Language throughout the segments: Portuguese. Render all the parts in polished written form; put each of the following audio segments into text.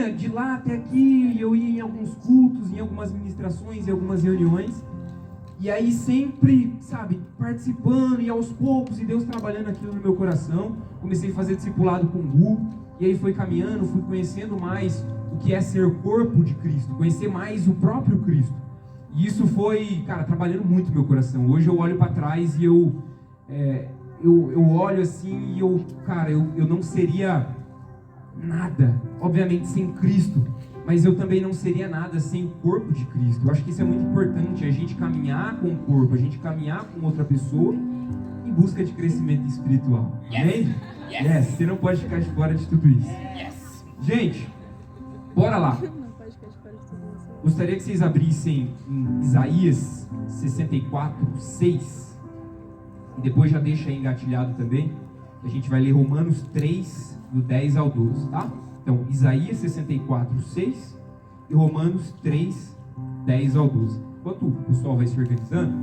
vinha de lá até aqui, eu ia em alguns cultos, em algumas ministrações, em algumas reuniões, e aí sempre, sabe, participando, e aos poucos, e Deus trabalhando aquilo no meu coração. Comecei a fazer discipulado com o Gu, e aí foi caminhando, fui conhecendo mais o que é ser corpo de Cristo, conhecer mais o próprio Cristo. E isso foi, cara, trabalhando muito no meu coração. Hoje eu olho para trás e eu olho assim e cara, eu não seria nada, obviamente, sem Cristo, mas eu também não seria nada sem o corpo de Cristo. Eu acho que isso é muito importante, a gente caminhar com o corpo, a gente caminhar com outra pessoa em busca de crescimento espiritual. Amém? Yes. Você não pode ficar de fora de tudo isso. Gente, bora lá. Gostaria que vocês abrissem em Isaías 64:6. E depois já deixa aí engatilhado também. A gente vai ler Romanos 3, do 10 ao 12, tá? Então, Isaías 64:6 e Romanos 3, 10 ao 12. Enquanto o pessoal vai se organizando,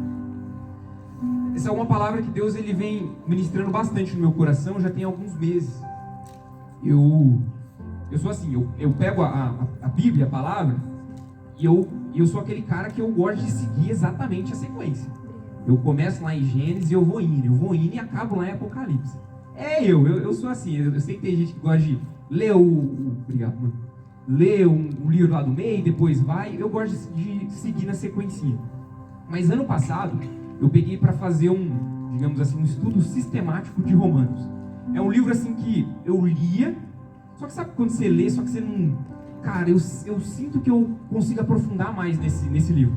essa é uma palavra que Deus ele vem ministrando bastante no meu coração já tem alguns meses. Eu sou assim, eu pego a Bíblia, a palavra, e eu sou aquele cara que eu gosto de seguir exatamente a sequência. Eu começo lá em Gênesis e eu vou indo e acabo lá em Apocalipse. Eu sou assim, eu sei que tem gente que gosta de ler obrigado, mano. Ler um livro lá do meio e depois vai. Eu gosto de seguir na sequencinha. Mas ano passado, eu peguei para fazer digamos assim, um estudo sistemático de Romanos. É um livro assim que eu lia, só que sabe quando você lê, só que você não... Cara, eu sinto que eu consigo aprofundar mais nesse livro.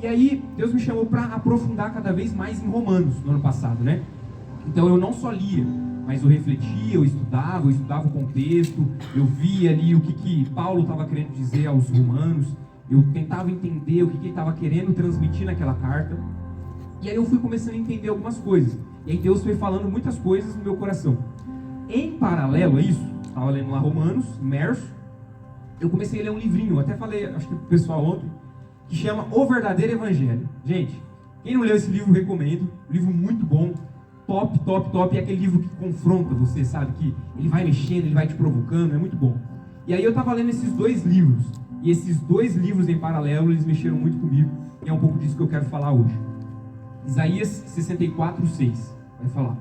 E aí, Deus me chamou para aprofundar cada vez mais em Romanos, no ano passado, né? Então, eu não só lia, mas eu refletia, eu estudava o contexto, eu via ali o que Paulo estava querendo dizer aos romanos, eu tentava entender o que ele estava querendo transmitir naquela carta. E aí, eu fui começando a entender algumas coisas. E aí, Deus foi falando muitas coisas no meu coração. Em paralelo a isso, estava lendo lá Romanos, imerso, eu comecei a ler um livrinho, até falei, acho que pro pessoal ontem, que chama O Verdadeiro Evangelho. Gente, quem não leu esse livro, recomendo. Um livro muito bom, top, top, top. É aquele livro que confronta você, sabe? Que ele vai mexendo, ele vai te provocando, é muito bom. E aí eu estava lendo esses dois livros, e esses dois livros em paralelo, eles mexeram muito comigo, e é um pouco disso que eu quero falar hoje. Isaías 64:6 vai falar: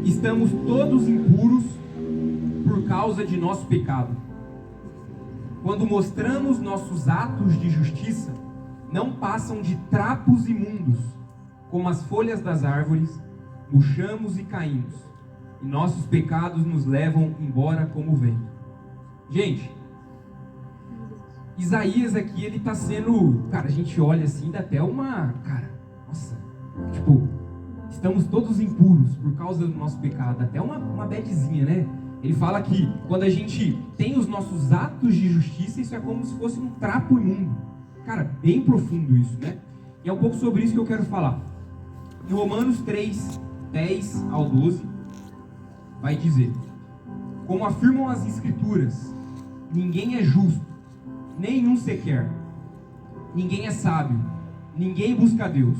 estamos todos impuros por causa de nosso pecado. Quando mostramos nossos atos de justiça, não passam de trapos imundos, como as folhas das árvores, murchamos e caímos, e nossos pecados nos levam embora como o vento. Gente, Isaías aqui, ele tá sendo, cara, a gente olha assim, dá até uma, cara, nossa, tipo, estamos todos impuros por causa do nosso pecado, até uma badzinha, né? Ele fala que quando a gente tem os nossos atos de justiça, isso é como se fosse um trapo imundo. Cara, bem profundo isso, né? E é um pouco sobre isso que eu quero falar. Em Romanos 3, 10 ao 12, vai dizer: como afirmam as Escrituras, ninguém é justo, nenhum sequer. Ninguém é sábio, ninguém busca Deus.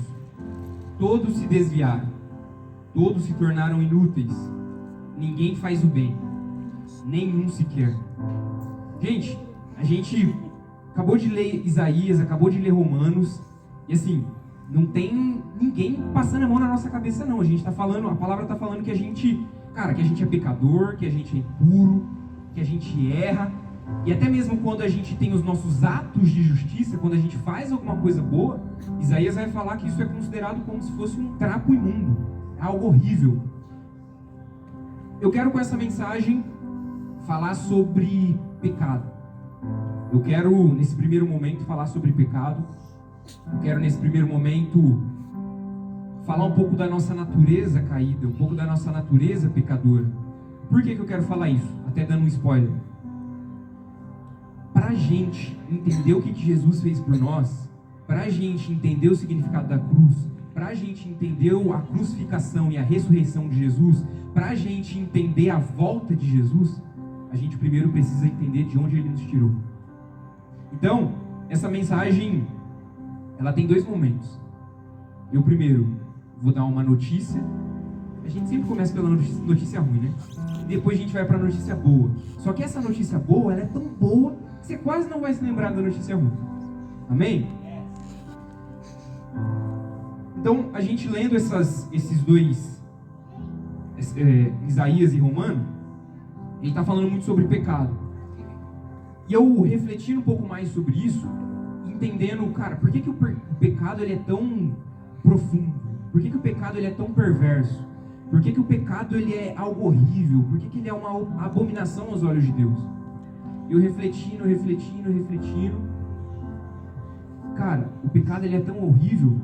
Todos se desviaram, todos se tornaram inúteis. Ninguém faz o bem, nenhum sequer. Gente, a gente acabou de ler Isaías, acabou de ler Romanos, e assim, não tem ninguém passando a mão na nossa cabeça não. A gente tá falando, a palavra está falando que a gente, cara, que a gente é pecador, que a gente é impuro, que a gente erra. E até mesmo quando a gente tem os nossos atos de justiça, quando a gente faz alguma coisa boa, Isaías vai falar que isso é considerado como se fosse um trapo imundo, algo horrível. Eu quero com essa mensagem falar sobre pecado. Eu quero nesse primeiro momento falar sobre pecado. Eu quero nesse primeiro momento falar um pouco da nossa natureza caída, um pouco da nossa natureza pecadora. Por que eu quero falar isso? Até dando um spoiler. Para a gente entender o que Jesus fez por nós, para a gente entender o significado da cruz, para a gente entender a crucificação e a ressurreição de Jesus, para a gente entender a volta de Jesus, a gente primeiro precisa entender de onde Ele nos tirou. Então, essa mensagem, ela tem dois momentos. Eu primeiro vou dar uma notícia, A gente sempre começa pela notícia ruim, né? E depois a gente vai para a notícia boa. Só que essa notícia boa, ela é tão boa que você quase não vai se lembrar da notícia ruim. Amém? Então, a gente lendo esses dois, Isaías e Romano, ele está falando muito sobre pecado. E eu refletindo um pouco mais sobre isso, entendendo, cara, por que o pecado ele é tão profundo? Por que o pecado ele é tão perverso? Por que o pecado ele é algo horrível? Por que ele é uma abominação aos olhos de Deus? Eu refletindo, cara, o pecado ele é tão horrível,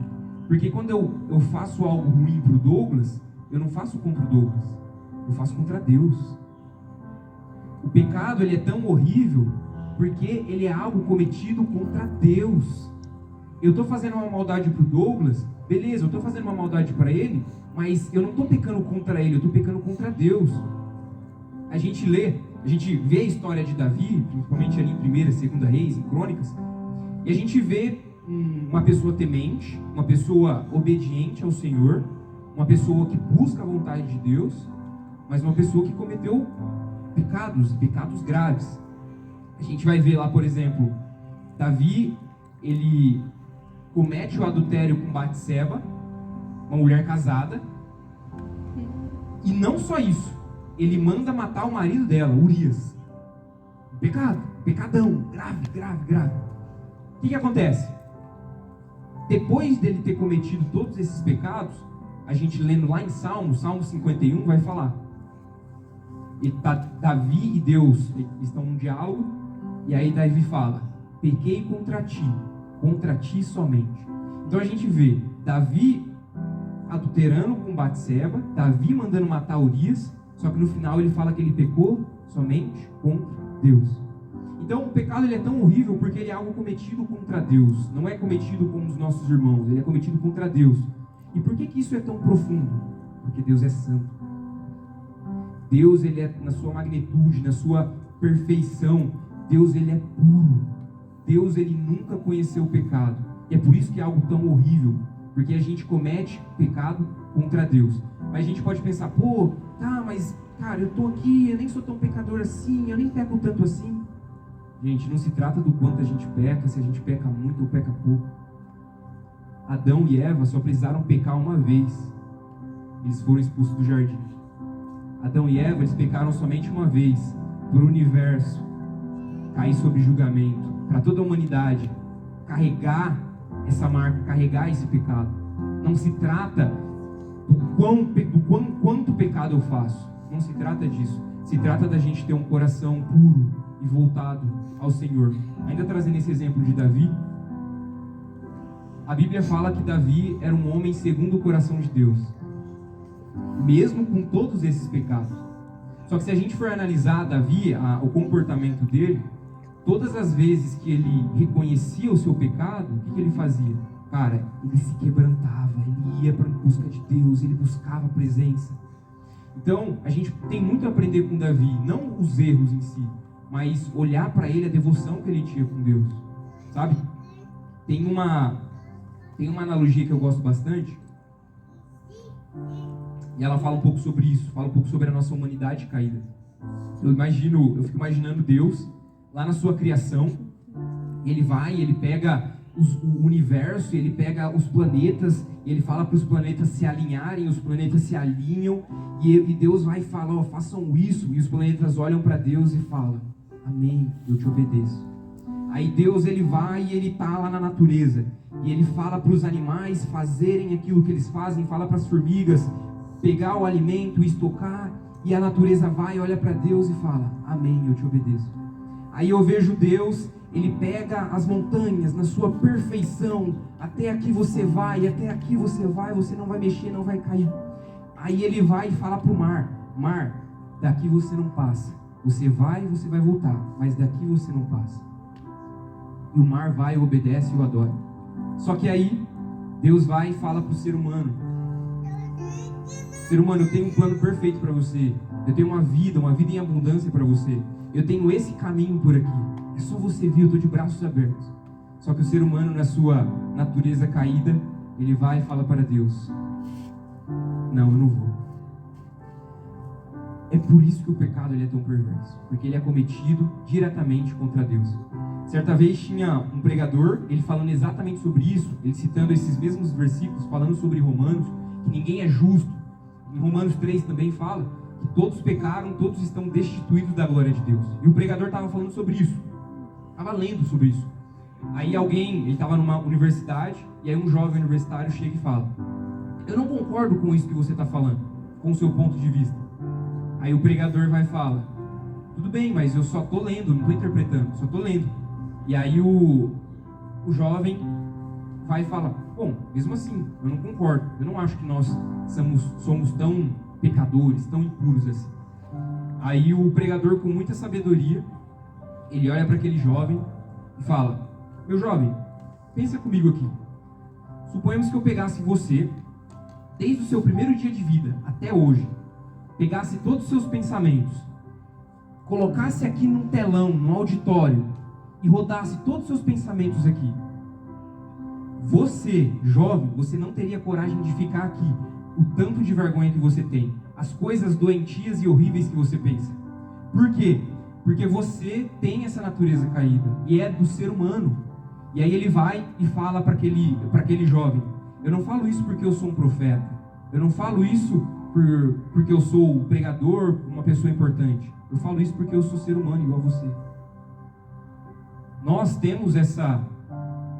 porque quando eu faço algo ruim para o Douglas, eu não faço contra o Douglas, eu faço contra Deus. O pecado ele é tão horrível, porque ele é algo cometido contra Deus. Eu estou fazendo uma maldade para o Douglas, beleza, eu estou fazendo uma maldade para ele, mas eu não estou pecando contra ele, eu estou pecando contra Deus. A gente vê a história de Davi, principalmente ali em 1ª e 2ª Reis, em Crônicas, e a gente vê uma pessoa temente, uma pessoa obediente ao Senhor, uma pessoa que busca a vontade de Deus, mas uma pessoa que cometeu pecados graves. A gente vai ver lá, por exemplo, Davi, ele comete o adultério com Batseba, uma mulher casada, e não só isso, ele manda matar o marido dela, Urias. Pecadão, grave. O que acontece? Depois dele ter cometido todos esses pecados, a gente lendo lá em Salmo 51 vai falar, e Davi e Deus estão num diálogo, e aí Davi fala, pequei contra ti somente. Então a gente vê Davi adulterando com Batseba, Davi mandando matar Urias, só que no final ele fala que ele pecou somente contra Deus. Então o pecado ele é tão horrível porque ele é algo cometido contra Deus, não é cometido com os nossos irmãos, ele é cometido contra Deus. E por que isso é tão profundo? Porque Deus é santo. Deus ele é na sua magnitude, na sua perfeição, Deus ele é puro. Deus ele nunca conheceu o pecado. E é por isso que é algo tão horrível, porque a gente comete pecado contra Deus. Mas a gente pode pensar, pô, tá, mas cara, eu tô aqui, eu nem sou tão pecador assim, eu nem peco tanto assim. Gente, não se trata do quanto a gente peca, se a gente peca muito ou peca pouco. Adão e Eva só precisaram pecar uma vez. Eles foram expulsos do jardim. Adão e Eva, eles pecaram somente uma vez. Para o universo cair sob julgamento. Para toda a humanidade carregar essa marca, carregar esse pecado. Não se trata do quanto pecado eu faço. Não se trata disso. Se trata da gente ter um coração puro e voltado ao Senhor. Ainda trazendo esse exemplo de Davi, a Bíblia fala que Davi era um homem segundo o coração de Deus, mesmo com todos esses pecados. Só que se a gente for analisar Davi, o comportamento dele, todas as vezes que ele reconhecia o seu pecado, o que ele fazia? Cara, ele se quebrantava, ele ia para busca de Deus, ele buscava a presença. Então, a gente tem muito a aprender com Davi, não os erros em si, mas olhar para ele, a devoção que ele tinha com Deus, sabe? Tem uma analogia que eu gosto bastante, e ela fala um pouco sobre isso, fala um pouco sobre a nossa humanidade caída. Eu fico imaginando Deus, lá na sua criação, ele pega o universo, ele pega os planetas, e ele fala para os planetas se alinharem, os planetas se alinham, e Deus vai e fala, ó, façam isso, e os planetas olham para Deus e falam, amém, eu te obedeço. Aí Deus ele vai e ele está lá na natureza, e ele fala para os animais fazerem aquilo que eles fazem, fala para as formigas pegar o alimento, estocar, e a natureza vai, olha para Deus e fala, amém, eu te obedeço. Aí eu vejo Deus, ele pega as montanhas na sua perfeição, até aqui você vai, você não vai mexer, não vai cair. Aí ele vai e fala para o mar, daqui você não passa, você vai voltar, mas daqui você não passa. E o mar vai, obedece e o adora. Só que aí, Deus vai e fala para o ser humano, ser humano, eu tenho um plano perfeito para você, eu tenho uma vida em abundância para você, eu tenho esse caminho por aqui, é só você vir, eu estou de braços abertos. Só que o ser humano, na sua natureza caída, ele vai e fala para Deus, não, eu não vou. É por isso que o pecado ele é tão perverso, porque ele é cometido diretamente contra Deus. Certa vez tinha um pregador, ele falando exatamente sobre isso, ele citando esses mesmos versículos, falando sobre Romanos, que ninguém é justo. Em Romanos 3 também fala que todos pecaram, todos estão destituídos da glória de Deus. E o pregador estava falando sobre isso, estava lendo sobre isso. Aí ele estava numa universidade, e aí um jovem universitário chega e fala: eu não concordo com isso que você está falando, com o seu ponto de vista. Aí o pregador vai e fala: tudo bem, mas eu só estou lendo, não estou interpretando, só estou lendo. E aí o jovem vai e fala: bom, mesmo assim, eu não concordo, eu não acho que nós somos tão pecadores, tão impuros assim. Aí o pregador, com muita sabedoria, ele olha para aquele jovem e fala: meu jovem, pensa comigo aqui. Suponhamos que eu pegasse você, desde o seu primeiro dia de vida até hoje, pegasse todos os seus pensamentos, colocasse aqui num telão, num auditório, e rodasse todos os seus pensamentos aqui. Você, jovem, você não teria coragem de ficar aqui. O tanto de vergonha que você tem, as coisas doentias e horríveis que você pensa. Por quê? Porque você tem essa natureza caída, e é do ser humano. E aí ele vai e fala para aquele jovem: eu não falo isso porque eu sou um profeta, eu não falo isso porque eu sou um pregador, uma pessoa importante. Eu falo isso porque eu sou ser humano igual a você. Nós temos essa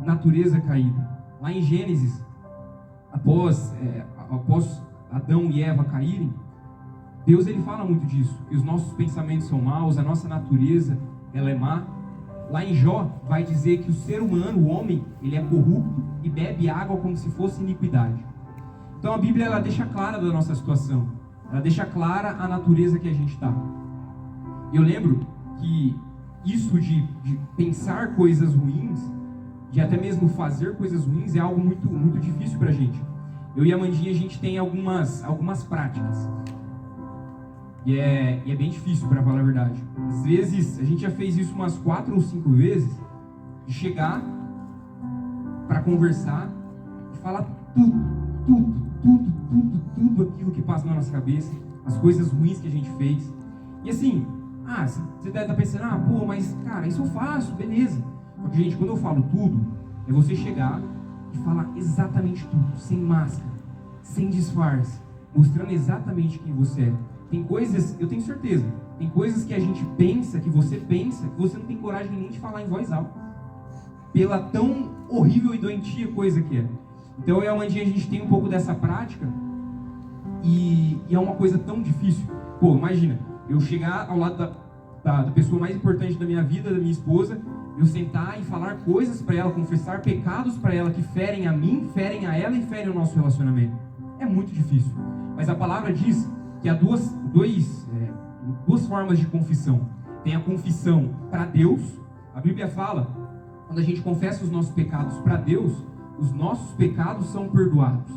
natureza caída. Lá em Gênesis, após Adão e Eva caírem, Deus ele fala muito disso, que os nossos pensamentos são maus, a nossa natureza ela é má. Lá em Jó vai dizer que o ser humano, o homem, ele é corrupto e bebe água como se fosse iniquidade. Então a Bíblia ela deixa clara da nossa situação, ela deixa clara a natureza que a gente está. Eu lembro que isso de pensar coisas ruins, de até mesmo fazer coisas ruins, é algo muito, muito difícil para a gente. Eu e a Mandinha, a gente tem algumas práticas. E é bem difícil, para falar a verdade. Às vezes, a gente já fez isso umas 4 ou 5 vezes, de chegar para conversar e falar tudo aquilo que passa na nossa cabeça, as coisas ruins que a gente fez. E assim, você deve estar pensando: pô, mas cara, isso eu faço, beleza. Só que, gente, quando eu falo tudo, é você chegar e falar exatamente tudo, sem máscara, sem disfarce, mostrando exatamente quem você é. Tem coisas, eu tenho certeza, tem coisas que a gente pensa, que você não tem coragem nem de falar em voz alta, pela tão horrível e doentia coisa que é. Então eu e a Mandinha, a gente tem um pouco dessa prática, e é uma coisa tão difícil. Pô, imagina, eu chegar ao lado da pessoa mais importante da minha vida, da minha esposa, eu sentar e falar coisas para ela, confessar pecados para ela que ferem a mim, ferem a ela e ferem o nosso relacionamento. É muito difícil. Mas a palavra diz que há duas formas de confissão. Tem a confissão para Deus. A Bíblia fala, quando a gente confessa os nossos pecados para Deus, os nossos pecados são perdoados.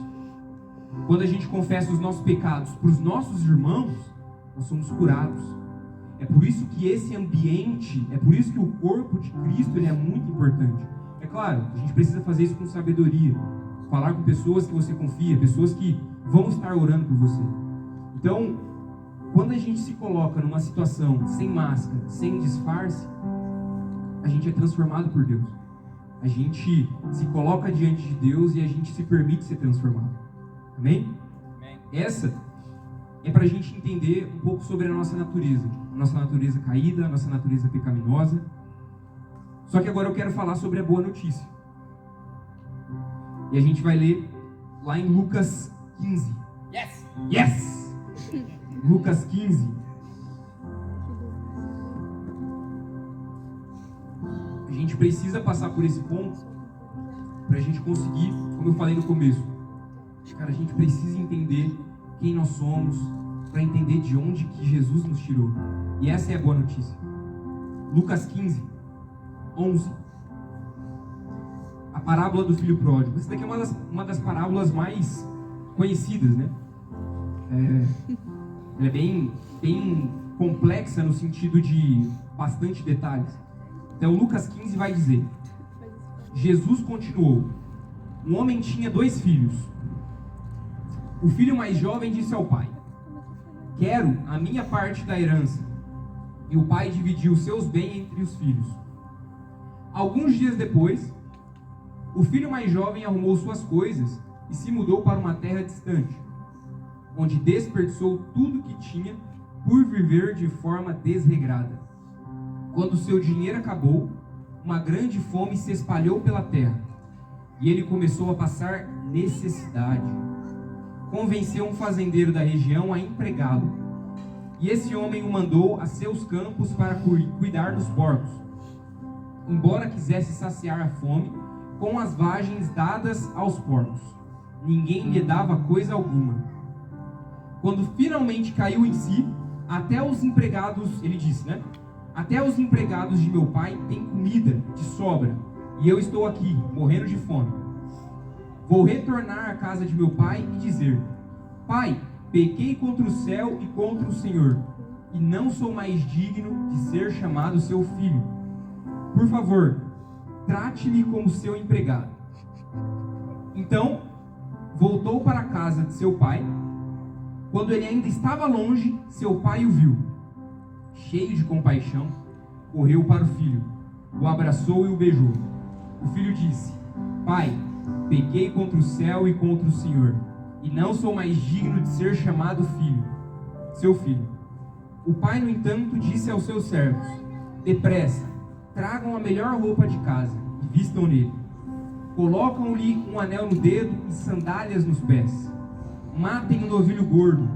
Quando a gente confessa os nossos pecados para os nossos irmãos, nós somos curados. É por isso que esse ambiente, é por isso que o corpo de Cristo ele é muito importante. É claro, a gente precisa fazer isso com sabedoria. Falar com pessoas que você confia, pessoas que vão estar orando por você. Então, quando a gente se coloca numa situação sem máscara, sem disfarce, a gente é transformado por Deus. A gente se coloca diante de Deus e a gente se permite ser transformado. Amém? Amém. Essa é para a gente entender um pouco sobre a nossa natureza caída, a nossa natureza pecaminosa. Só que agora eu quero falar sobre a boa notícia. E a gente vai ler lá em Lucas 15. Yes! Yes! Lucas 15. A gente precisa passar por esse ponto para a gente conseguir, como eu falei no começo, cara, a gente precisa entender quem nós somos, para entender de onde que Jesus nos tirou. E essa é a boa notícia. Lucas 15, 11. A parábola do filho pródigo. Essa daqui é uma das parábolas mais conhecidas, né? Ela é bem complexa no sentido de bastante detalhes. Então Lucas 15 vai dizer: Jesus continuou: um homem tinha 2 filhos. O filho mais jovem disse ao pai: quero a minha parte da herança. E o pai dividiu seus bens entre os filhos. Alguns dias depois, o filho mais jovem arrumou suas coisas e se mudou para uma terra distante, onde desperdiçou tudo que tinha por viver de forma desregrada. Quando seu dinheiro acabou, uma grande fome se espalhou pela terra, e ele começou a passar necessidade. Convenceu um fazendeiro da região a empregá-lo, e esse homem o mandou a seus campos para cuidar dos porcos, embora quisesse saciar a fome com as vagens dadas aos porcos. Ninguém lhe dava coisa alguma. Quando finalmente caiu em si, até os empregados, ele disse, né? Até os empregados de meu pai têm comida de sobra, e eu estou aqui, morrendo de fome. Vou retornar à casa de meu pai e dizer: Pai, pequei contra o céu e contra o Senhor, e não sou mais digno de ser chamado seu filho. Por favor, trate-me como seu empregado. Então, voltou para a casa de seu pai. Quando ele ainda estava longe, seu pai o viu. Cheio de compaixão, correu para o filho, o abraçou e o beijou. O filho disse: Pai, pequei contra o céu e contra o Senhor, e não sou mais digno de ser chamado seu filho. O pai, no entanto, disse aos seus servos: Depressa, tragam a melhor roupa de casa e vistam nele. Colocam-lhe um anel no dedo e sandálias nos pés. Matem um novilho gordo,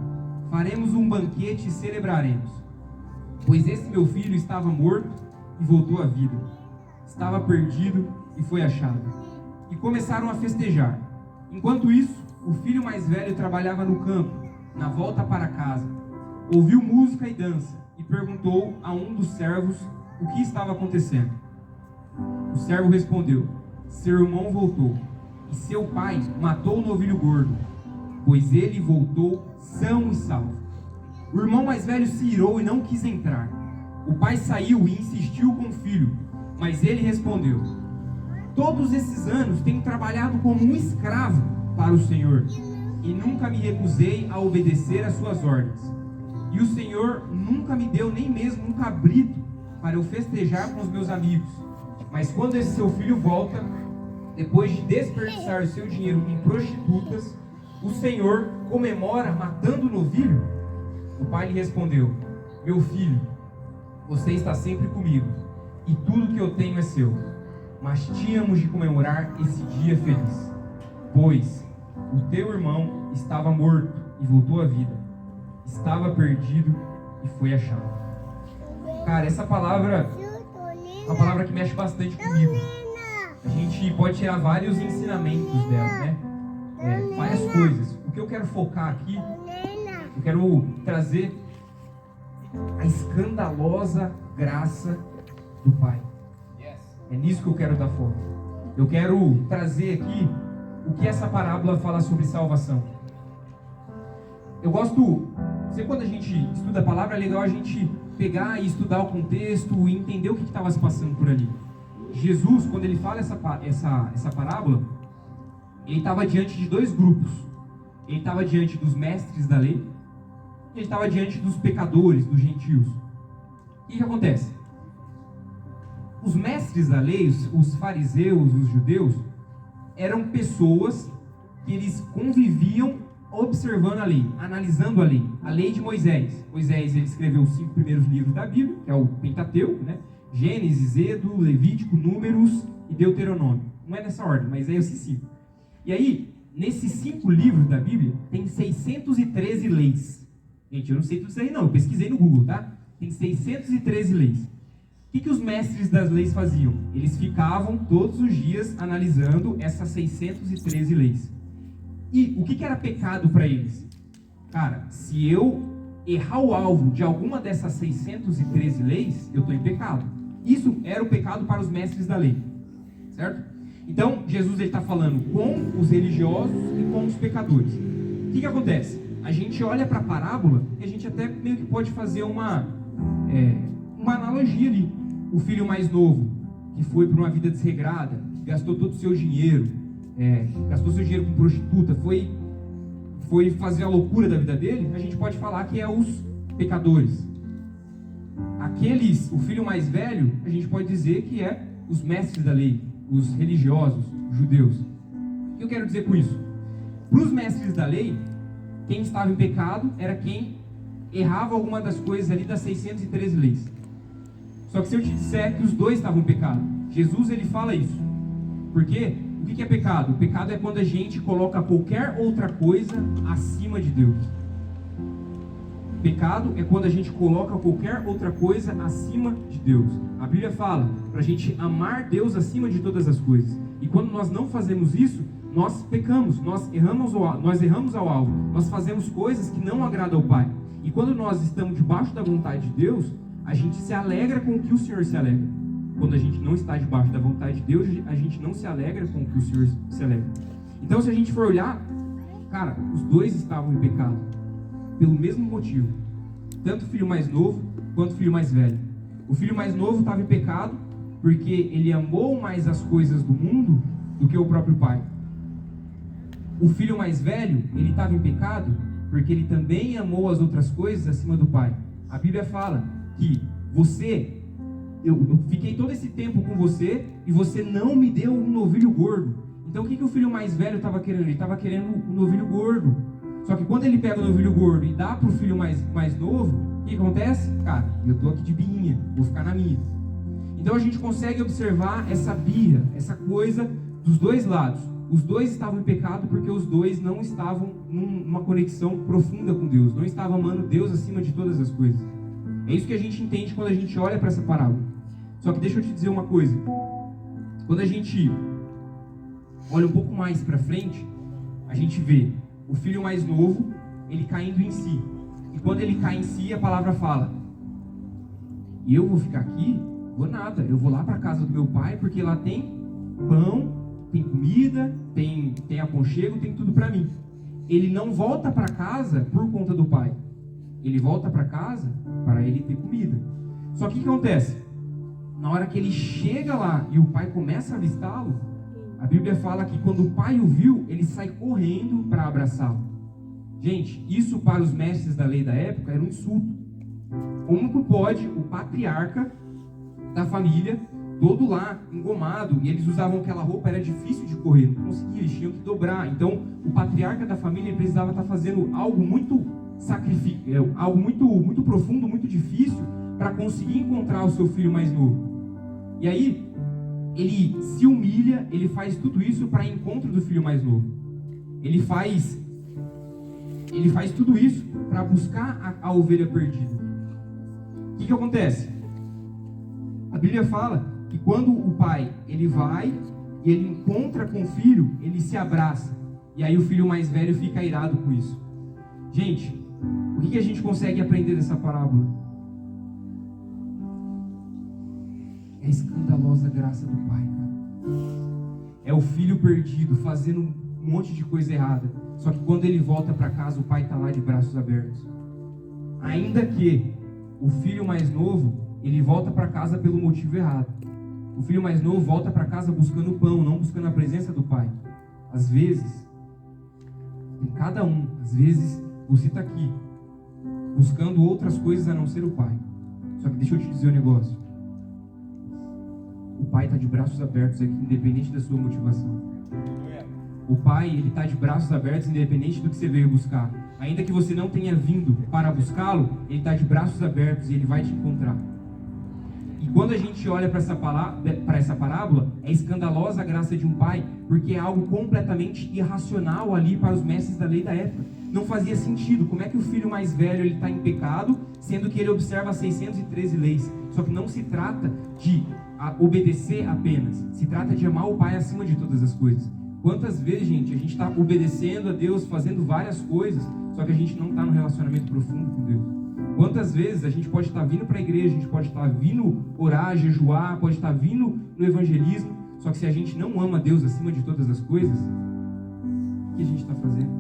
faremos um banquete e celebraremos. Pois esse meu filho estava morto e voltou à vida. Estava perdido e foi achado. E começaram a festejar. Enquanto isso, o filho mais velho trabalhava no campo, na volta para casa. Ouviu música e dança e perguntou a um dos servos o que estava acontecendo. O servo respondeu: Seu irmão voltou, e seu pai matou o novilho gordo, pois ele voltou são e salvo. O irmão mais velho se irou e não quis entrar. O pai saiu e insistiu com o filho, mas ele respondeu: Todos esses anos tenho trabalhado como um escravo para o Senhor, e nunca me recusei a obedecer às suas ordens. E o Senhor nunca me deu nem mesmo um cabrito para eu festejar com os meus amigos. Mas quando esse seu filho volta, depois de desperdiçar seu dinheiro com prostitutas, o Senhor comemora matando o novilho? O pai lhe respondeu: Meu filho, você está sempre comigo, e tudo que eu tenho é seu. Mas tínhamos de comemorar esse dia feliz, pois o teu irmão estava morto e voltou à vida, estava perdido e foi achado. Cara, essa palavra é uma palavra que mexe bastante comigo. A gente pode tirar vários ensinamentos dela, né? Várias coisas. O que eu quero focar aqui, eu quero trazer a escandalosa graça do Pai. É nisso que eu quero dar foco. Eu quero trazer aqui o que essa parábola fala sobre salvação. Eu gosto, sempre quando a gente estuda a palavra, é legal a gente pegar e estudar o contexto e entender o que estava se passando por ali. Jesus, quando ele fala essa parábola, ele estava diante de dois grupos. Ele estava diante dos mestres da lei, e ele estava diante dos pecadores, dos gentios. E o que acontece? Os mestres da lei, os fariseus, os judeus, eram pessoas que eles conviviam observando a lei, analisando a lei de Moisés. Moisés, ele escreveu os 5 primeiros livros da Bíblia, que é o Pentateuco, né? Gênesis, Êxodo, Levítico, Números e Deuteronômio. Não é nessa ordem, mas é esses 5. E aí, nesses 5 livros da Bíblia, tem 613 leis. Gente, eu não sei tudo isso aí não, eu pesquisei no Google, tá? Tem 613 leis. O que os mestres das leis faziam? Eles ficavam todos os dias analisando essas 613 leis. E o que era pecado para eles? Cara, se eu errar o alvo de alguma dessas 613 leis, eu estou em pecado. Isso era o pecado para os mestres da lei, certo? Então, Jesus está falando com os religiosos e com os pecadores. O que acontece? A gente olha para a parábola e a gente até meio que pode fazer uma analogia ali. O filho mais novo, que foi para uma vida desregrada, gastou todo o seu dinheiro, gastou seu dinheiro com prostituta, foi foi fazer a loucura da vida dele, a gente pode falar que é os pecadores. O filho mais velho, a gente pode dizer que é os mestres da lei, os religiosos, os judeus. O que eu quero dizer com isso? Para os mestres da lei, quem estava em pecado era quem errava alguma das coisas ali das 613 leis. Só que se eu te disser que os dois estavam em pecado, Jesus ele fala isso. Por quê? O que é pecado? O pecado é quando a gente coloca qualquer outra coisa acima de Deus. Pecado é quando a gente coloca qualquer outra coisa acima de Deus. A Bíblia fala para a gente amar Deus acima de todas as coisas. E quando nós não fazemos isso, nós pecamos, nós erramos ao alvo. Nós fazemos coisas que não agradam ao Pai. E quando nós estamos debaixo da vontade de Deus, a gente se alegra com o que o Senhor se alegra. Quando a gente não está debaixo da vontade de Deus, a gente não se alegra com o que o Senhor se alegra. Então, se a gente for olhar, cara, os dois estavam em pecado, pelo mesmo motivo. Tanto o filho mais novo, quanto o filho mais velho. O filho mais novo estava em pecado, porque ele amou mais as coisas do mundo do que o próprio pai. O filho mais velho, ele estava em pecado, porque ele também amou as outras coisas acima do pai. A Bíblia fala que eu fiquei todo esse tempo com você e você não me deu um novilho gordo. Então o que o filho mais velho estava querendo? Ele estava querendo um novilho gordo. Só que quando ele pega o novilho gordo e dá para o filho mais novo, o que acontece? Cara, eu estou aqui de birrinha, vou ficar na minha. Então a gente consegue observar essa birra, essa coisa dos dois lados. Os dois estavam em pecado porque os dois não estavam numa conexão profunda com Deus. Não estavam amando Deus acima de todas as coisas. É isso que a gente entende quando a gente olha para essa parábola. Só que deixa eu te dizer uma coisa. Quando a gente olha um pouco mais para frente, a gente vê o filho mais novo, ele caindo em si. E quando ele cai em si, a palavra fala: e eu vou ficar aqui? Vou nada. Eu vou lá para a casa do meu pai, porque lá tem pão, tem comida, tem aconchego, tem tudo para mim. Ele não volta para casa por conta do pai. Ele volta para casa para ele ter comida. Só que o que acontece? Na hora que ele chega lá e o pai começa a avistá-lo, a Bíblia fala que quando o pai o viu, ele sai correndo para abraçá-lo. Gente, isso para os mestres da lei da época era um insulto. Como que pode o patriarca da família, todo lá, engomado, e eles usavam aquela roupa, era difícil de correr, não conseguia, eles tinham que dobrar. Então, o patriarca da família precisava estar fazendo algo muito algo muito profundo, muito difícil, para conseguir encontrar o seu filho mais novo. E aí, ele se humilha, ele faz tudo isso para encontro do filho mais novo. Ele faz tudo isso para buscar a ovelha perdida. O que acontece? A Bíblia fala que quando o pai ele vai e ele encontra com o filho, ele se abraça. E aí o filho mais velho fica irado com isso. Gente, o que a gente consegue aprender dessa parábola? É a escandalosa graça do pai, cara. É o filho perdido, fazendo um monte de coisa errada. Só que quando ele volta para casa, o pai está lá de braços abertos. Ainda que o filho mais novo, ele volta para casa pelo motivo errado. O filho mais novo volta para casa buscando o pão, não buscando a presença do pai. Às vezes, em cada um, às vezes você está aqui buscando outras coisas a não ser o pai. Só que deixa eu te dizer um negócio. O pai está de braços abertos aqui, independente da sua motivação. O pai, ele está de braços abertos, independente do que você veio buscar. Ainda que você não tenha vindo para buscá-lo, ele está de braços abertos e ele vai te encontrar. E quando a gente olha para essa parábola, é escandalosa a graça de um pai, porque é algo completamente irracional ali para os mestres da lei da época. Não fazia sentido. Como é que o filho mais velho está em pecado, sendo que ele observa as 613 leis? Só que não se trata de obedecer apenas, se trata de amar o pai acima de todas as coisas. Quantas vezes, gente, a gente está obedecendo a Deus, fazendo várias coisas, só que a gente não está no relacionamento profundo com Deus? Quantas vezes a gente pode estar vindo para a igreja, a gente pode estar vindo orar, jejuar, pode estar vindo no evangelismo, só que se a gente não ama Deus acima de todas as coisas, o que a gente está fazendo?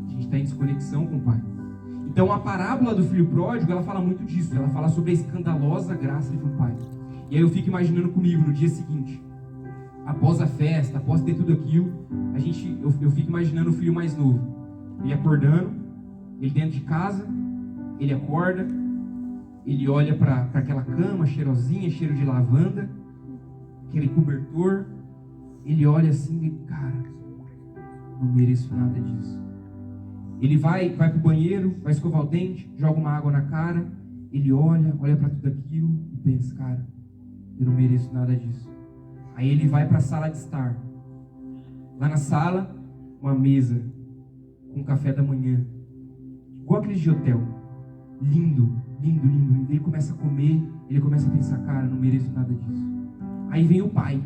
A gente está em desconexão com o Pai. Então a parábola do filho pródigo, ela fala muito disso, ela fala sobre a escandalosa graça de um pai. E aí eu fico imaginando comigo no dia seguinte, após a festa, após ter tudo aquilo, eu fico imaginando o filho mais novo. ele acordando, ele dentro de casa, ele acorda, ele olha para aquela cama cheirosinha, cheiro de lavanda, aquele cobertor, ele olha assim e, cara, não mereço nada disso. Ele vai pro banheiro, vai escovar o dente, joga uma água na cara, ele olha para tudo aquilo e pensa, cara, eu não mereço nada disso. Aí ele vai para a sala de estar. Lá na sala, uma mesa com café da manhã, igual aqueles de hotel, lindo, lindo, lindo, lindo. Ele começa a comer, ele começa a pensar, cara, não mereço nada disso. Aí vem o pai,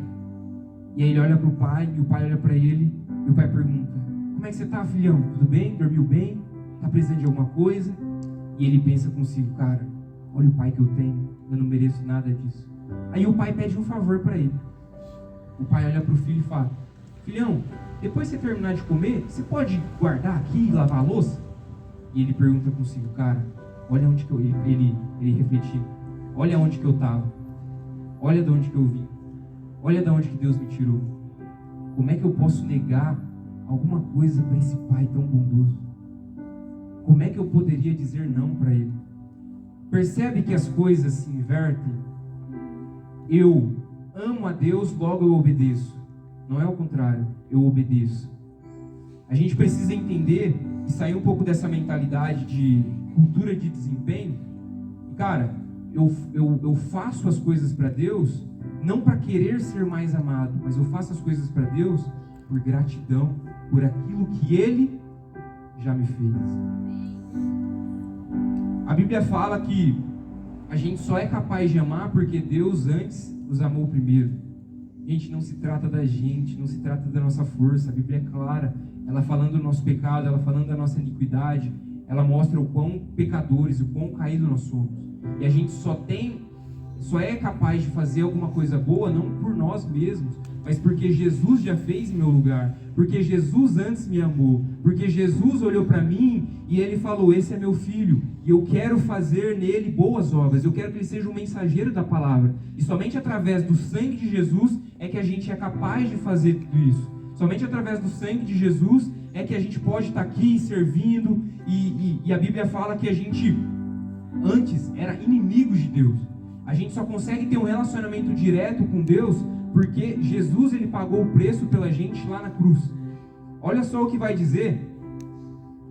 e aí ele olha pro pai, e o pai olha para ele, e o pai pergunta, como é que você tá, filhão? Tudo bem? Dormiu bem? Tá precisando de alguma coisa? E ele pensa consigo, cara, olha o pai que eu tenho, eu não mereço nada disso. Aí o pai pede um favor para ele. O pai olha pro filho e fala, filhão, depois que você terminar de comer, você pode guardar aqui e lavar a louça? E ele pergunta consigo, cara, olha onde que ele refletiu, olha onde que eu estava, olha de onde que eu vim, olha de onde que Deus me tirou. Como é que eu posso negar alguma coisa para esse pai tão bondoso? Como é que eu poderia dizer não para ele? Percebe que as coisas se invertem? Eu amo a Deus, logo eu obedeço. Não é o contrário, eu obedeço. A gente precisa entender e sair um pouco dessa mentalidade de cultura de desempenho. Cara, eu faço as coisas para Deus não para querer ser mais amado, mas eu faço as coisas para Deus por gratidão, por aquilo que Ele já me fez. A Bíblia fala que a gente só é capaz de amar porque Deus antes nos amou primeiro. Gente, não se trata da gente, não se trata da nossa força. A Bíblia é clara, ela falando do nosso pecado, ela falando da nossa iniquidade, ela mostra o quão pecadores, o quão caídos nós somos. E a gente só é capaz de fazer alguma coisa boa não por nós mesmos, mas porque Jesus já fez em meu lugar, porque Jesus antes me amou, porque Jesus olhou para mim e Ele falou, esse é meu filho, e eu quero fazer nele boas obras, eu quero que ele seja um mensageiro da palavra, e somente através do sangue de Jesus é que a gente é capaz de fazer tudo isso. Somente através do sangue de Jesus é que a gente pode estar aqui servindo, e a Bíblia fala que a gente antes era inimigos de Deus. A gente só consegue ter um relacionamento direto com Deus porque Jesus ele pagou o preço pela gente lá na cruz. Olha só o que vai dizer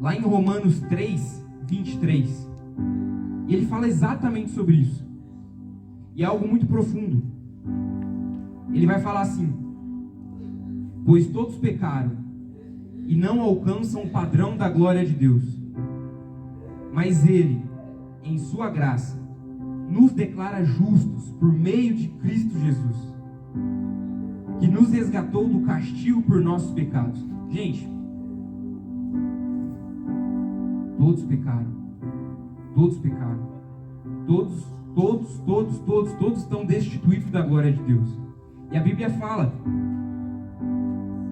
lá em Romanos 3, 23. E ele fala exatamente sobre isso. E é algo muito profundo. Ele vai falar assim: pois todos pecaram e não alcançam o padrão da glória de Deus. Mas Ele, em sua graça, nos declara justos por meio de Cristo Jesus, que nos resgatou do castigo por nossos pecados. Gente, todos pecaram. Todos pecaram. Todos estão destituídos da glória de Deus. E a Bíblia fala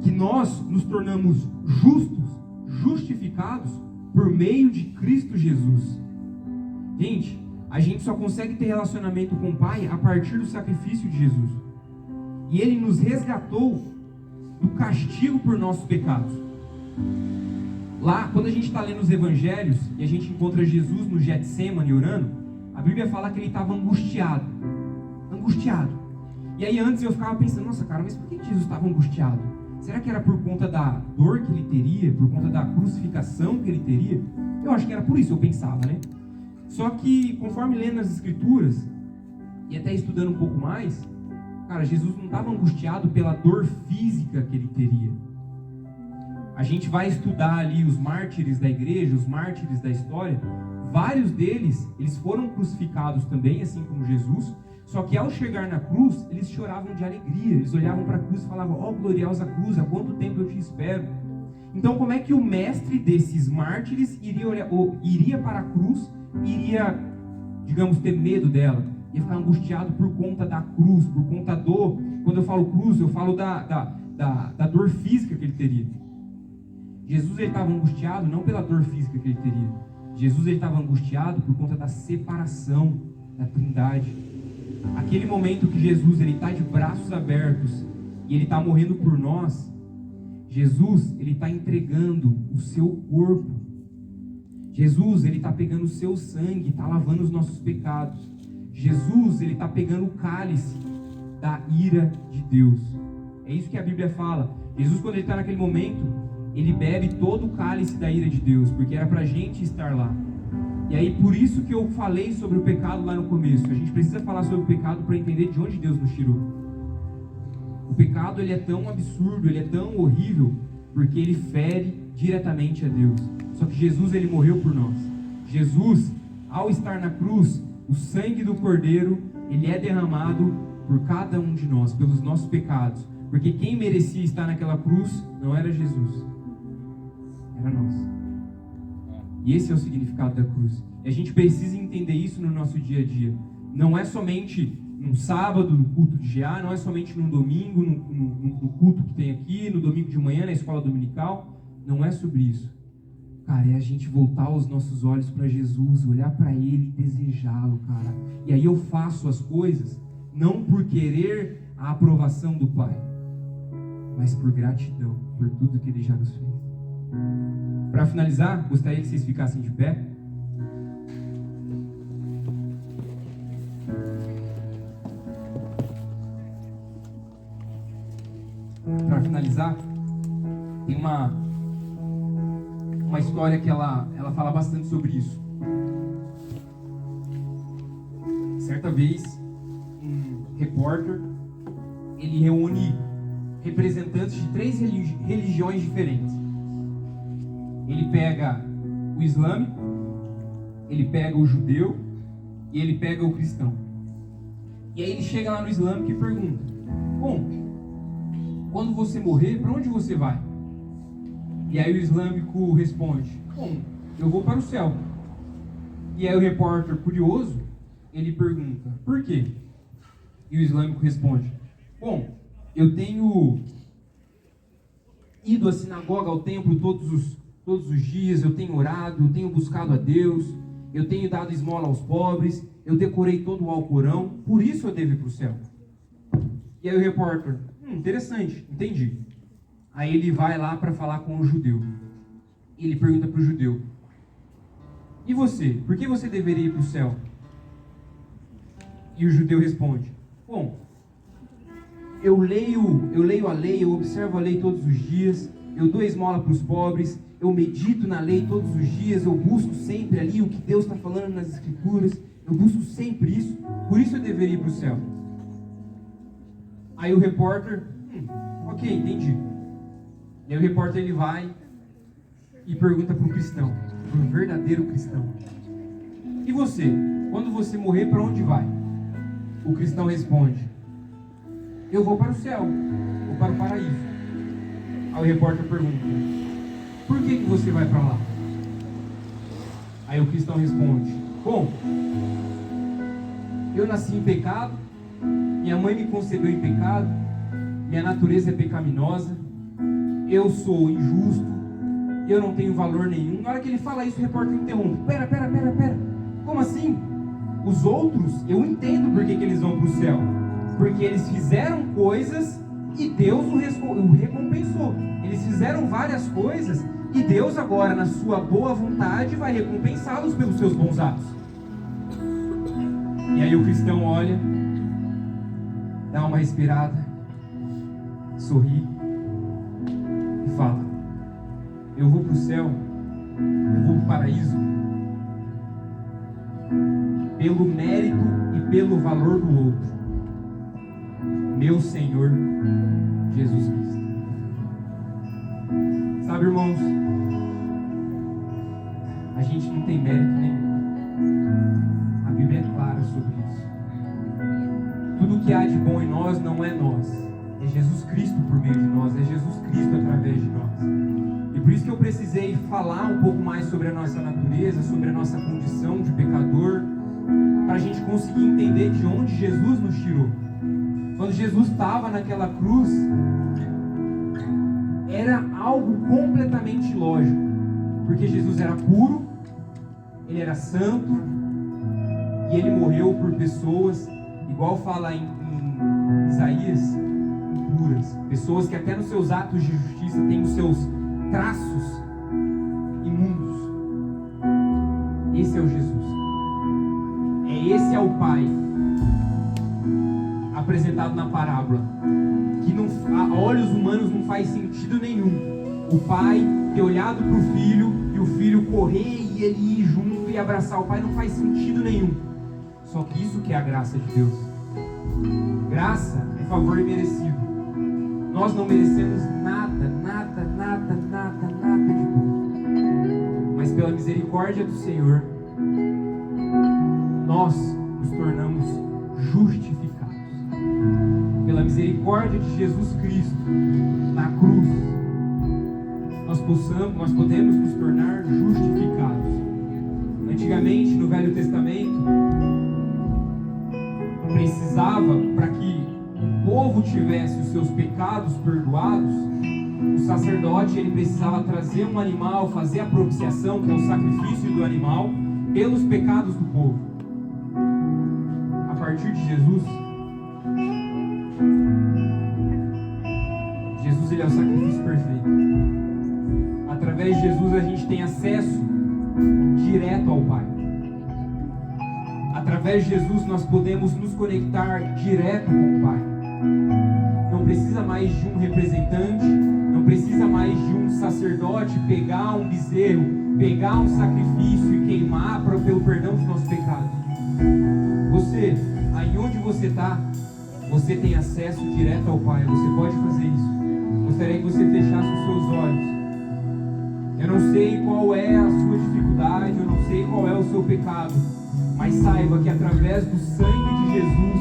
que nós nos tornamos justos, justificados por meio de Cristo Jesus. Gente, a gente só consegue ter relacionamento com o Pai a partir do sacrifício de Jesus. E Ele nos resgatou do castigo por nossos pecados. Lá, quando a gente está lendo os evangelhos e a gente encontra Jesus no Getsêmani orando, a Bíblia fala que Ele estava angustiado. E aí antes eu ficava pensando, nossa cara, mas por que Jesus estava angustiado? Será que era por conta da dor que Ele teria? Por conta da crucificação que Ele teria? Eu acho que era por isso, eu pensava, né? Só que, conforme lendo as Escrituras, e até estudando um pouco mais, cara, Jesus não estava angustiado pela dor física que Ele teria. A gente vai estudar ali os mártires da igreja, os mártires da história. Vários deles, eles foram crucificados também, assim como Jesus. Só que ao chegar na cruz, eles choravam de alegria. Eles olhavam para a cruz e falavam, ó, gloriosa cruz, há quanto tempo eu te espero. Então, como é que o mestre desses mártires iria para a cruz, iria, digamos, ter medo dela? Ia ficar angustiado por conta da cruz, por conta do... Quando eu falo cruz, eu falo da dor física que ele teria. Jesus estava angustiado não pela dor física que ele teria. Jesus estava angustiado por conta da separação da Trindade. Aquele momento que Jesus está de braços abertos e Ele está morrendo por nós. Jesus, ele está entregando o seu corpo. Jesus, ele está pegando o seu sangue, está lavando os nossos pecados. Jesus, ele está pegando o cálice da ira de Deus. É isso que a Bíblia fala. Jesus, quando ele está naquele momento, ele bebe todo o cálice da ira de Deus, porque era para a gente estar lá. E aí, por isso que eu falei sobre o pecado lá no começo. A gente precisa falar sobre o pecado para entender de onde Deus nos tirou. O pecado, ele é tão absurdo, ele é tão horrível, porque ele fere diretamente a Deus. Só que Jesus, ele morreu por nós. Jesus, ao estar na cruz, o sangue do Cordeiro, ele é derramado por cada um de nós, pelos nossos pecados. Porque quem merecia estar naquela cruz não era Jesus, era nós. E esse é o significado da cruz. E a gente precisa entender isso no nosso dia a dia. Não é somente num sábado, no culto de GA, não é somente num domingo, no culto que tem aqui, no domingo de manhã, na escola dominical. Não é sobre isso. Cara, é a gente voltar os nossos olhos para Jesus, olhar para Ele e desejá-lo, cara. E aí eu faço as coisas, não por querer a aprovação do Pai, mas por gratidão, por tudo que Ele já nos fez. Para finalizar, gostaria que vocês ficassem de pé. Para finalizar, tem uma história que ela fala bastante sobre isso. Certa vez, um repórter, ele reúne representantes de 3 religiões diferentes. Ele pega o islâmico, ele pega o judeu e ele pega o cristão. E aí ele chega lá no islâmico e pergunta: bom, quando você morrer, para onde você vai? E aí o islâmico responde: bom, eu vou para o céu. E aí o repórter, curioso, ele pergunta: por quê? E o islâmico responde: bom, eu tenho ido à sinagoga, ao templo todos os dias, eu tenho orado, eu tenho buscado a Deus, eu tenho dado esmola aos pobres, eu decorei todo o Alcorão, por isso eu devo ir para o céu. E aí o repórter: interessante, entendi. Aí ele vai lá para falar com o judeu. Ele pergunta para o judeu: e você? Por que você deveria ir para o céu? E o judeu responde: bom, eu leio a lei, eu observo a lei todos os dias, eu dou esmola para os pobres, eu medito na lei todos os dias, eu busco sempre ali o que Deus está falando nas escrituras, eu busco sempre isso, por isso eu deveria ir para o céu. Aí o repórter: ok, entendi. E aí o repórter, ele vai e pergunta para o cristão, para o verdadeiro cristão: e você? Quando você morrer, para onde vai? O cristão responde: eu vou para o céu, vou para o paraíso. Aí o repórter pergunta: por que você vai para lá? Aí o cristão responde: bom, eu nasci em pecado, minha mãe me concebeu em pecado, minha natureza é pecaminosa, eu sou injusto, eu não tenho valor nenhum. Na hora que ele fala isso, o repórter interrompe: pera, como assim? Os outros, eu entendo por que eles vão para o céu, porque eles fizeram coisas e Deus o recompensou. Eles fizeram várias coisas e Deus agora, na sua boa vontade, vai recompensá-los pelos seus bons atos. E aí o cristão olha, dá uma respirada, sorri e fala: eu vou para o céu, eu vou para o paraíso pelo mérito e pelo valor do outro, meu Senhor Jesus Cristo. Sabe, irmãos, a gente não tem mérito nenhum. A Bíblia é clara sobre isso. Tudo que há de bom em nós não é nós, é Jesus Cristo por meio de nós, é Jesus Cristo através de nós. E por isso que eu precisei falar um pouco mais sobre a nossa natureza, sobre a nossa condição de pecador, para a gente conseguir entender de onde Jesus nos tirou. Quando Jesus estava naquela cruz, era algo completamente lógico, porque Jesus era puro, ele era santo, e ele morreu por pessoas, igual fala em Isaías, impuras, pessoas que até nos seus atos de justiça têm os seus traços imundos. Esse é o Jesus. Esse é o Pai apresentado na parábola, que não, a olhos humanos não faz sentido nenhum. O pai ter olhado para o filho e o filho correr e ele ir junto e abraçar o pai não faz sentido nenhum. Só que isso que é a graça de Deus. Graça é favor imerecido. Nós não merecemos nada de bom. Mas pela misericórdia do Senhor, nós nos tornamos justificados. Pela misericórdia de Jesus Cristo na cruz, nós podemos nos tornar justificados. Antigamente, no Velho Testamento, precisava, para que o povo tivesse os seus pecados perdoados, o sacerdote ele precisava trazer um animal, fazer a propiciação, que é o sacrifício do animal, pelos pecados do povo. A partir de Jesus ele é o sacrifício perfeito. Através de Jesus a gente tem acesso direto ao Pai. Através de Jesus nós podemos nos conectar direto com o Pai. Não precisa mais de um representante, não precisa mais de um sacerdote pegar um bezerro, pegar um sacrifício e queimar pelo perdão dos nossos pecados. Você, aí onde você está, você tem acesso direto ao Pai. Você pode fazer isso. Gostaria que você fechasse os seus olhos. Eu não sei qual é a sua dificuldade, eu não sei qual é o seu pecado, mas saiba que através do sangue de Jesus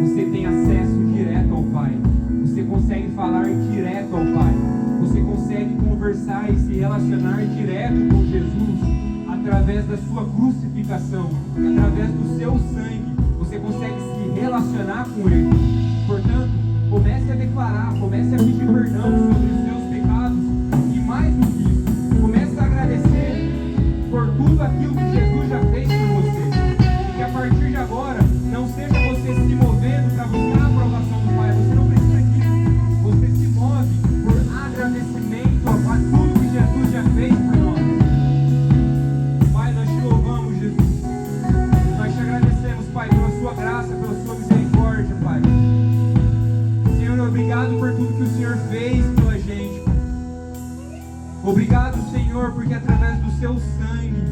você tem acesso direto ao Pai. Você consegue falar direto ao Pai. Você consegue conversar e se relacionar direto com Jesus através da sua crucificação, através do seu sangue. Você consegue se relacionar com Ele. Portanto, comece a declarar, comece a pedir perdão sobre os seus pecados e mais do que isso, comece a agradecer por tudo aquilo que Jesus já fez por você. E que a partir de agora não seja você se movendo para buscar a aprovação do Pai. Você não precisa disso. Você se move por agradecimento a tudo que Jesus já fez por nós. Pai, nós te louvamos, Jesus. Nós te agradecemos, Pai, pela sua graça, pela sua misericórdia, Pai. Obrigado por tudo que o Senhor fez pela gente. Obrigado, Senhor, porque através do seu sangue,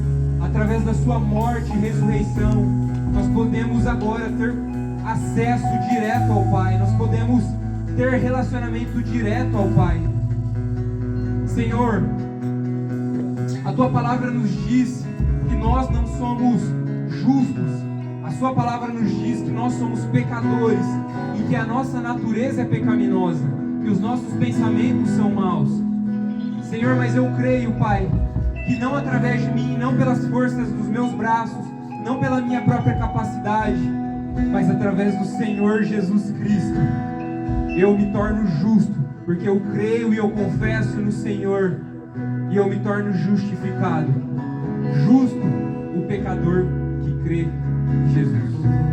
através da sua morte e ressurreição, nós podemos agora ter acesso direto ao Pai. Nós podemos ter relacionamento direto ao Pai. Senhor, a tua palavra nos diz que nós não somos justos. A sua palavra nos diz que nós somos pecadores e que a nossa natureza é pecaminosa, que os nossos pensamentos são maus. Senhor, mas eu creio, Pai, que não através de mim, não pelas forças dos meus braços, não pela minha própria capacidade, mas através do Senhor Jesus Cristo, eu me torno justo, porque eu creio e eu confesso no Senhor, e eu me torno justificado. Justo o pecador que crê em Jesus.